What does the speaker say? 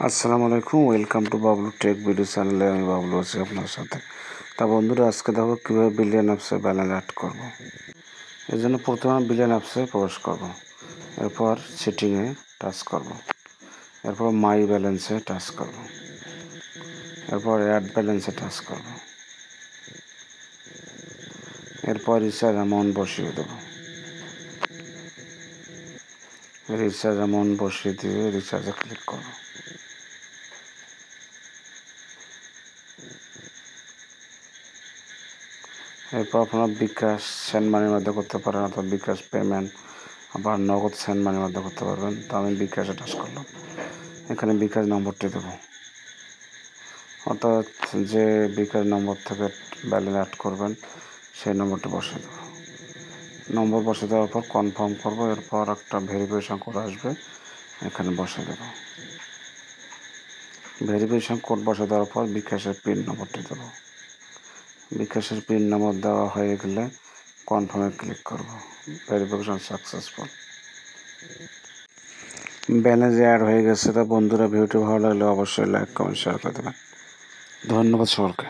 আসসালামু আলাইকুম, welcome to Bablu take video চ্যানেলে। আমি বাবলু আছি আপনার সাথে। তা বন্ধুরা, আজকে দেখো কীভাবে বিলিয়ন অ্যাপসে ব্যালেন্স অ্যাড করবো। এর জন্য প্রথমে বিলিয়ন অ্যাপসে প্রবেশ করব, এরপর সেটিংয়ে টাচ করব, এরপর মাই ব্যালেন্সে টাচ করব, এরপর অ্যাড ব্যালেন্সে টাচ করব, এরপর রিচার্জ অ্যামাউন্ট বসিয়ে দেবো। রিচার্জ অ্যামাউন্ট বসিয়ে দিয়ে রিচার্জে ক্লিক করব। এরপর আপনারা বিকাশ সেন্ড মানির মধ্যে করতে পারেন, অথবা বিকাশ পেমেন্ট আবার নগদ সেন্ড মানির মধ্যে করতে পারবেন। তো আমি বিকাশে টাচ করলাম, এখানে বিকাশ নম্বরটি দেবো, অর্থাৎ যে বিকাশ নম্বর থেকে ব্যালেন্স অ্যাড করবেন সেই নম্বরটি বসিয়ে দেবো। নম্বর বসে দেওয়ার পর কনফার্ম করব, এরপর একটা ভেরিফিকেশান কোড আসবে, এখানে বসে দেবো। ভেরিফিকেশান কোড বসে দেওয়ার পর বিকাশের পিন নম্বরটি দেবো। বিকাশের পিন নম্বর দেওয়া হয়ে গেলে কনফার্মে ক্লিক করব। ভেরিফিকেশান সাকসেসফুল, ব্যালেন্স অ্যাড হয়ে গেছে। তা বন্ধুরা, ভিডিওটি ভালো লাগলে অবশ্যই লাইক কমেন্ট শেয়ার করে দেবেন। ধন্যবাদ সকলকে।